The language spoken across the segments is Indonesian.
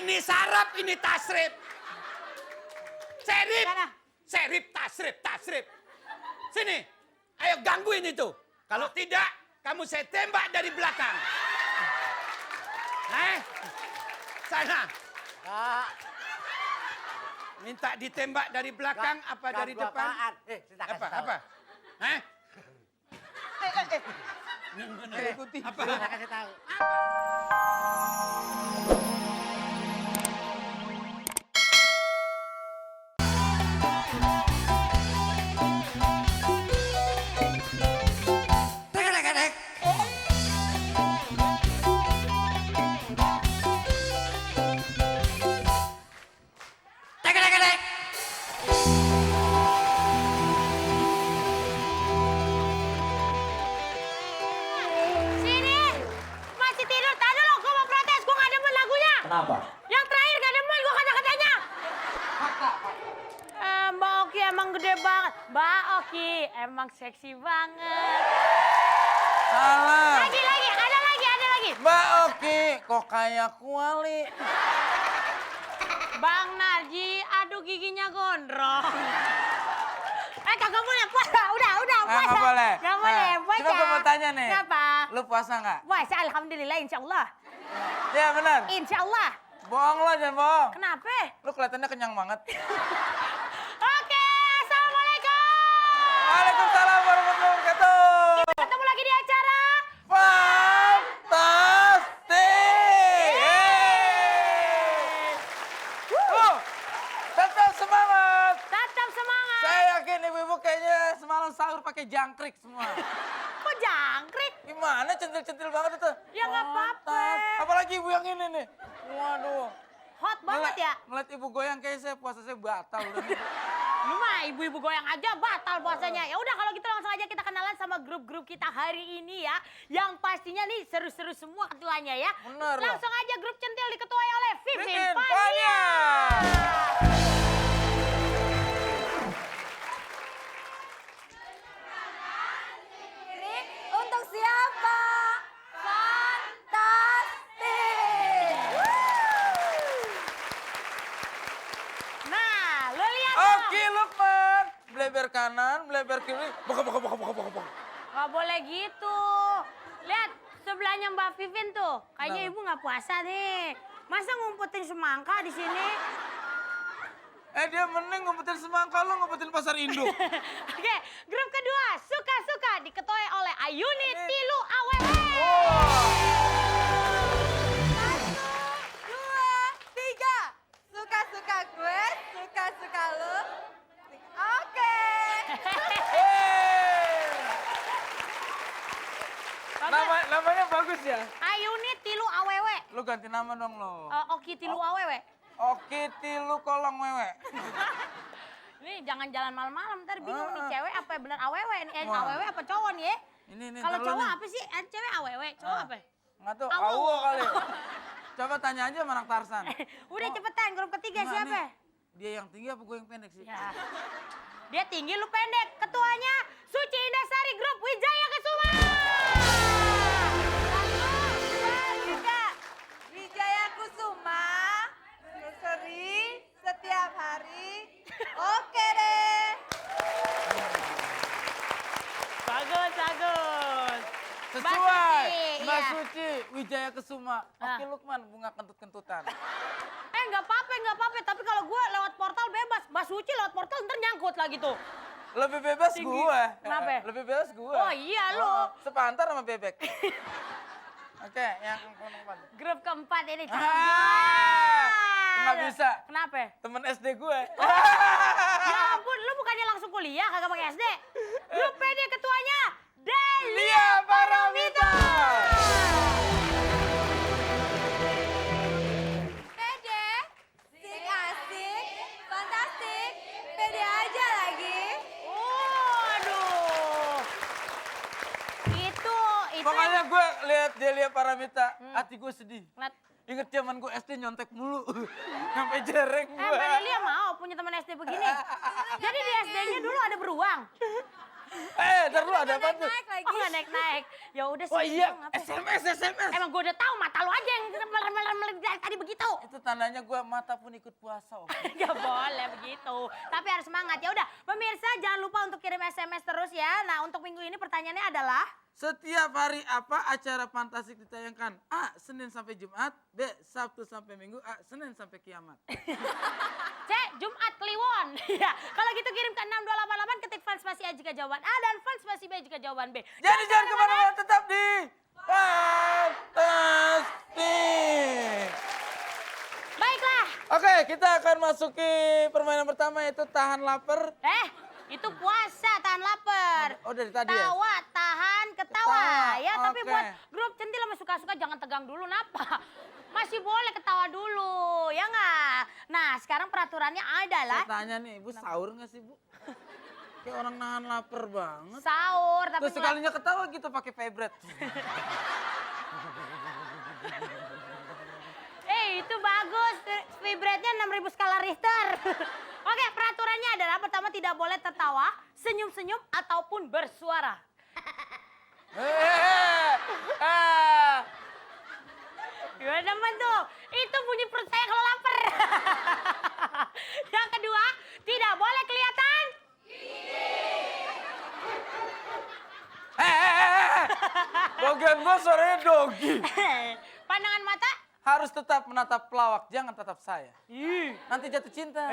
Ini sarap, ini tasrip. Serip. Sana. Serip, tasrip. Sini. Ayo gangguin itu. Kalau tidak, kamu saya tembak dari belakang. Sana. Minta ditembak dari belakang apa dari depan? Apa? Hah? Ikuti. Apa? Kasih tahu. Sini, masih tidur. Tadi lo, gue mau protes. Gue gak demen lagunya. Kenapa? Yang terakhir gak demen gue kata-katanya. Mbak Oki emang gede banget. Mbak Oki emang seksi banget. Salah. Lagi, ada lagi. Mbak Oki, kok kayak kuali? Bang Narji, aduh giginya gondrong. Kagak boleh puasa. Udah puasa. Nggak boleh. Nggak boleh puasa. Coba gue mau tanya nih. Kenapa? Lu puasa nggak? Puasa, alhamdulillah, insya Allah. Iya benar. Insya Allah. Bohong lo, jangan bohong. Kenapa? Lu kelihatannya kenyang banget. Oke, assalamualaikum. Waalaikumsalam warahmatullahi wabarakatuh. Kita ketemu lagi di acara. Fantastik. Tetap semangat. Tetap semangat. Saya yakin ibu-ibu kayaknya semalam sahur pakai jangkrik semua. Kok jangkrik? Gimana centil-centil banget itu? Ya nggak apa-apa. Apalagi ibu yang ini nih. Waduh. Hot banget ya. Ngeliat ibu goyang kayak saya puasa saya batal udah nih. Lu mah ibu-ibu goyang aja batal puasanya. Ya udah kalau gitu langsung aja kita kenalan sama grup-grup kita hari ini ya. Yang pastinya nih seru-seru semua ketuanya ya. Bener loh. Langsung aja grup centil diketuai oleh Vivin Vivin Fania. Fania. Untuk siapa? Fantastik. Nah, lo lihat dong. Oke Lukman. Bleber kanan, bleber kiri. Boka. Gak boleh gitu. Lihat sebelahnya Mbak Vivin tuh. Kayaknya Kenapa? ibu nggak puasa nih. Masa ngumpetin semangka di sini? Dia mending ngumpetin semangka, lu ngumpetin pasar induk. Oke, grup kedua suka-suka diketuai oleh Ayuni Tilu Awewe. Satu, dua, tiga. Suka-suka gue, suka-suka lu. Oke. Namanya bagus ya? Ayuni Tilu Awewe. Lu ganti nama dong lo. Oki Tilu Awewe. Oke tilu kolong wewe. Ini jangan jalan malam-malam, ntar bingung nih cewek apa bener awewe nih. Wah. Awewe apa cowok nih ya? Ini Kalau ntar lu cowok nih. apa sih? Cewek awewe, cowok apa? Nggak tahu, Awo. awo kali. Coba tanya aja sama anak Tarsan. Udah cepetan, grup ketiga Nggak, siapa? nih, dia yang tinggi apa gue yang pendek sih? Ya. Dia tinggi, lu pendek. Ketuanya Suci Indasari, grup Wijaya Kesuma. Satu, dua, tiga. Wijaya Kusuma. Seri setiap hari. Oke deh. Bagus. Sesuai, Mbak iya. Suci, Wijaya Kesuma. Ah. Oke Lukman, bunga kentut-kentutan. Nggak apa-apa. Tapi kalau gue lewat portal bebas. Mbak Suci lewat portal ntar nyangkut lagi tuh. Lebih bebas Tinggi. gue. Kenapa? Lebih bebas gue. Oh iya lo. Sepantar sama bebek. Oke, yang keempat. Grup keempat ini. Nggak bisa. Kenapa? Temen SD gue. Ya ampun, lu bukannya langsung kuliah kagak pakai SD? Grup PD ketuanya Delia Lia Paramita. Pede, sik asik, fantastik, pede aja lagi. Waduh. Itu. Pokoknya gue lihat dia Lia Paramita, hati gue sedih. Ngeliat, Ingat zaman gue SD nyontek mulu. Sampai jereng gue. Mbak Delia mau punya teman SD begini. Jadi di SD-nya dulu ada beruang. Ntar lu ada apa tuh? Naik lagi. Oh nggak naik-naik. Ya udah sih. Oh iya, Bang, apa ya? SMS. Emang gue udah tahu mata lu aja yang melek dari tadi begitu. Itu tandanya gue mata pun ikut puasa. Om. Gak boleh begitu. Tapi harus semangat. Ya udah, pemirsa jangan lupa untuk kirim SMS terus ya. Nah, untuk minggu ini pertanyaannya adalah Setiap hari apa acara fantastik ditayangkan? A. Senin sampai Jumat. B. Sabtu sampai Minggu. A. Senin sampai kiamat. C. Jumat Kliwon. Ya, kalau gitu kirim ke 6288 ketik fans spasi A jika jawaban A dan fans spasi B jika jawaban B. Jadi jangan kemana-mana, tetap di Fantastik. Baiklah. Oke, kita akan masuki permainan pertama yaitu tahan lapar. Itu puasa tahan lapar. Oh, dari tadi ya? Tawa, tahan, ketawa. Ketawa, Ya, tapi oke. buat grup centil sama suka-suka jangan tegang dulu, napa? Masih boleh ketawa dulu, ya nggak? Nah, sekarang peraturannya adalah Saya tanya nih, Ibu sahur nggak sih, Bu? Kayak orang nahan lapar banget. sahur, tapi Terus sekalinya ketawa gitu pakai vibrate. itu bagus. Vibrate-nya 6.000 skala Richter. Oke, peraturannya adalah pertama tidak boleh tertawa, senyum-senyum ataupun bersuara. Gimana teman tuh? Itu bunyi perut saya kalau lapar. Yang kedua, tidak boleh kelihatan. Bagian gua suaranya dogi. Pandangan mata. Harus tetap menatap pelawak, jangan tatap saya. Ih. Nanti jatuh cinta.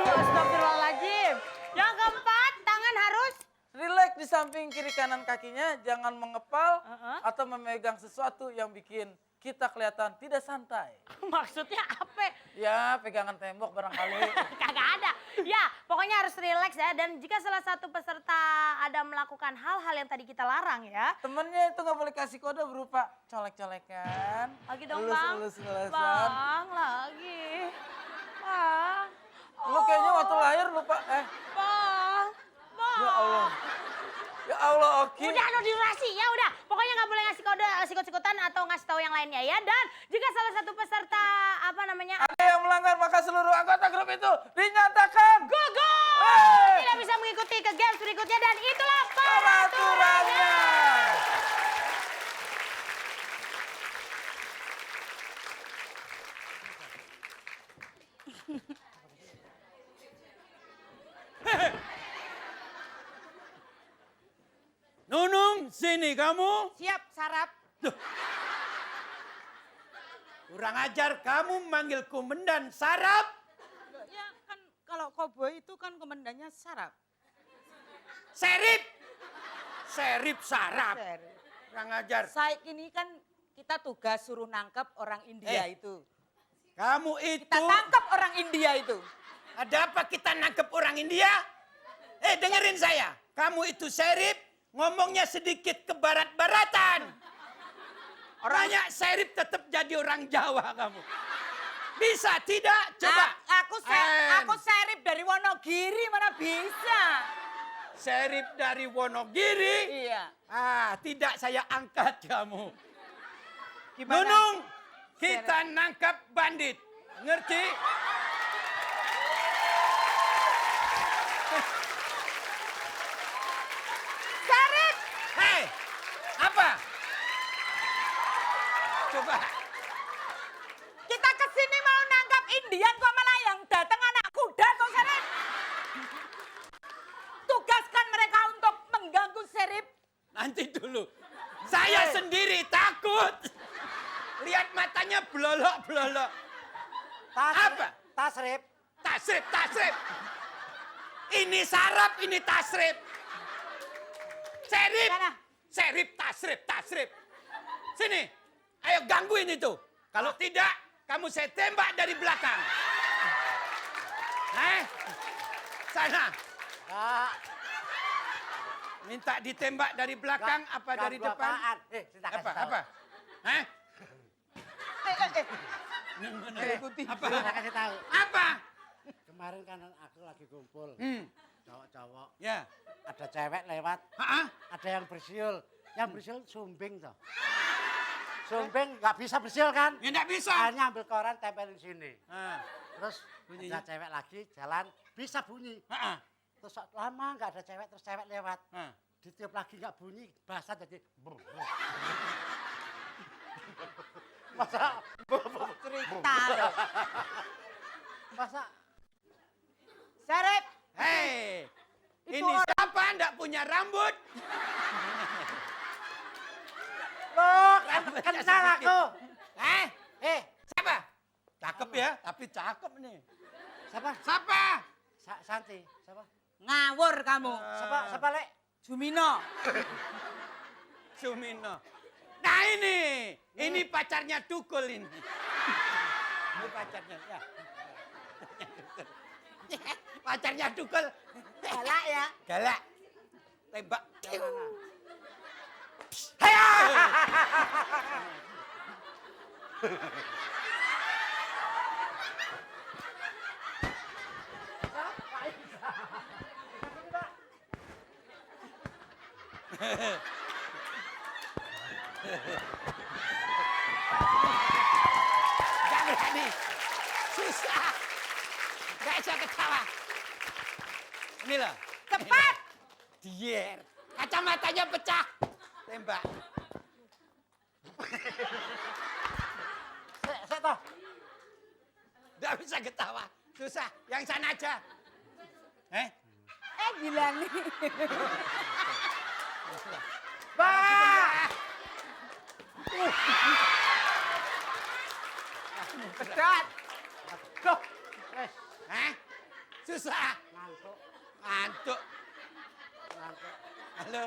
Astagfirullahaladzim. Yang keempat, tangan harus. Relax di samping kiri kanan kakinya, jangan mengepal Uh-uh. atau memegang sesuatu yang bikin kita kelihatan tidak santai. Maksudnya apa? Ya, pegangan tembok barangkali. Kagak ada. Ya, pokoknya harus rileks ya. Dan jika salah satu peserta ada melakukan hal-hal yang tadi kita larang ya. Temennya itu nggak boleh kasih kode berupa colek-colekan. Lagi dong, elus, Bang. elus-elusan. Bang, lagi. Bang. Lu kayaknya waktu lahir lupa, Bang. Bang. ya Allah. Ya Allah, Oki. Udah no durasi, ya udah. Pokoknya nggak boleh ngasih kode sikut-sikutan atau ngasih tahu yang lainnya ya. Dan jika salah satu peserta Ada yang melanggar maka seluruh anggota grup itu dinyatakan gugur, Hey! tidak bisa mengikuti ke games berikutnya dan itulah peraturannya. peraturannya. Nunung, sini kamu. Siap, sarap. Kurang ajar kamu manggil komandan sarap. Ya kan kalau koboi itu kan komandannya sarap. Serip. Serip sarap. Kurang ajar. Saya ini kan kita tugas suruh nangkep orang India itu. Kamu itu. Kita tangkap orang India itu. Ada apa kita nangkep orang India? Dengerin saya. Kamu itu serip, ngomongnya sedikit ke barat-baratan. Orangnya serip tetap jadi orang Jawa kamu. Bisa tidak? Coba. Aku serip dari Wonogiri, mana bisa? Serip dari Wonogiri. Iya. Tidak saya angkat kamu. Gimana? Nunung, kita nangkap bandit. Ngerti? Sarip! Hei, apa? Coba. Kita kesini mau nangkap Indian kok malah yang datang anak kuda tuh serip. Tugaskan mereka untuk mengganggu serip. Nanti dulu. Saya sendiri takut. Lihat matanya belolok-belolok. Apa? Tasrip. Tasrip, tasrip. Ini sarap, ini tasrip. Serip. Sana. Serip, tasrip, tasrip. Sini. Ayo gangguin itu. Kalau tidak, kamu saya tembak dari belakang. Sana. Kak, Minta ditembak dari belakang apa dari ganggu depan? apaan? Cerita kasih Apa? tahu. Apa? Hah? Ikuti. Apa? Cerita kasih tahu. Apa? Kemarin kan aku lagi kumpul. Cowok-cowok. Ya. Ada cewek lewat. Hah? Ada yang bersiul. Yang bersiul sumbing toh. Sumbing nggak bisa bersiul kan? Ya enggak bisa. Hanya ambil koran tempelin sini. Ah. Terus Bunyinya? ada cewek lagi jalan bisa bunyi. Ah. Terus lama nggak ada cewek, terus cewek lewat. Hah. Ditiup lagi nggak bunyi, basah jadi. Masa Cerita loh. masa Serep, Hei, Itu ini siapa ndak punya rambut? loh, Rambutnya kenal sedikit. aku. Eh, Siapa? cakep ya, tapi cakep nih. Siapa? Siapa? Santi. Siapa? ngawur kamu. Siapa Lek? Jumino. Sumino. Nah ini pacarnya Tukul ini. Ini pacarnya, ya. Pacarnya Tukul. Galak ya. Galak. Tembak. Yang mana? Gak berani. Susah. Gak bisa ketawa. Ini loh. Cepat. Dier. Kacamatanya pecah. Tembak. Sek toh. Gak bisa ketawa. Susah. Yang sana aja. Gila nih. Bah! Pedot. Duh. Wes, Susah. ngantuk. Ngantuk. Ngantuk. Halo.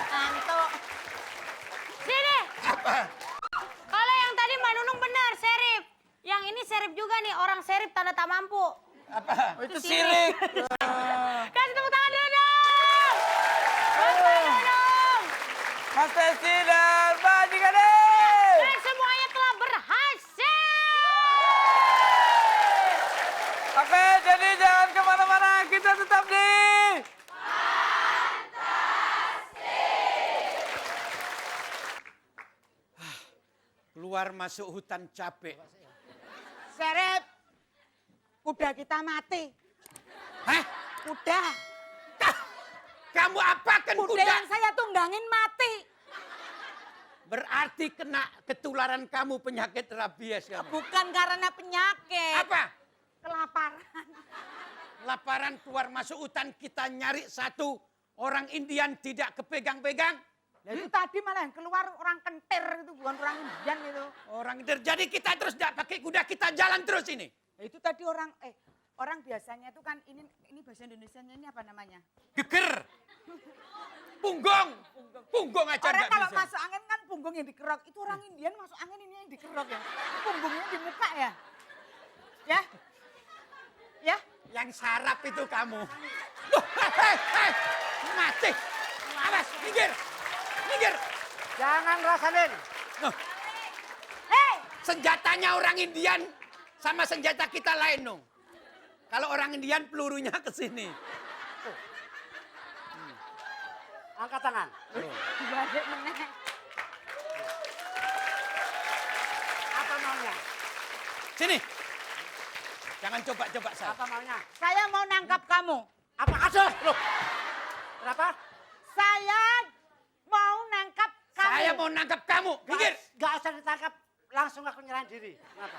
Ngantuk. Sini. Apa? Kalau yang tadi Mbak Nunung benar, serip. Yang ini serip juga nih, orang serip tanda tak mampu. Apa? Itu sirik. Kasih tepuk tangan dulu dong. Buat Mbak Nunung. Mas Tesi dan Mbak Jikade. Dan semuanya telah berhasil. Oke, jadi jangan kemana-mana. Kita tetap di... Keluar masuk hutan capek. Serep. Kuda kita mati. Hah? Kuda. Kamu apakan Kuda kuda? yang saya tunggangin mati. Berarti kena ketularan kamu penyakit rabies kamu. Bukan karena penyakit. Apa? Kelaparan. Laparan keluar masuk hutan kita nyari satu orang Indian tidak kepegang-pegang. Lah itu tadi malah yang keluar orang kentir itu, bukan orang Indian itu. Orang jadi kita terus tidak pakai kuda, kita jalan terus ini. Lah itu tadi orang biasanya itu kan ini bahasa Indonesianya ini apa namanya? Geger. Punggung. Punggung aja Orang nggak kalau bisa. masuk angin kan punggung yang dikerok. Itu orang Indian masuk angin ini yang dikerok ya. Punggungnya di muka ya. Ya. Ya. Yang sarap itu kamu. Duh, hei, mati. Awas, minggir. Minggir. Jangan rasain. Nuh, Hei, senjatanya orang Indian sama senjata kita lain dong. Kalau orang Indian pelurunya ke sini. Angkat tangan. dibalik meneh. Apa maunya? Sini. Jangan coba-coba saya. Apa maunya? Saya mau nangkap kamu. Apa kasus? Loh. Kenapa? Saya mau nangkap kamu. Saya mau nangkap kamu. Minggir. Gak usah ditangkap. Langsung aku nyerahin diri. Kenapa?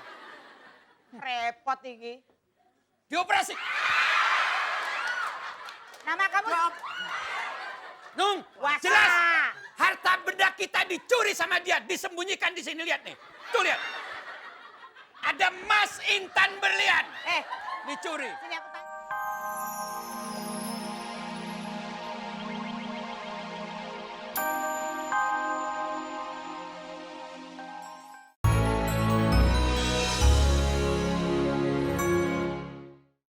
Repot ini. Dioperasi. Nama kamu? Nung, Wasa. jelas. Harta benda kita dicuri sama dia. Disembunyikan di sini. Lihat nih. Tuh lihat. Ada emas intan berlian. Eh, Dicuri. sini aku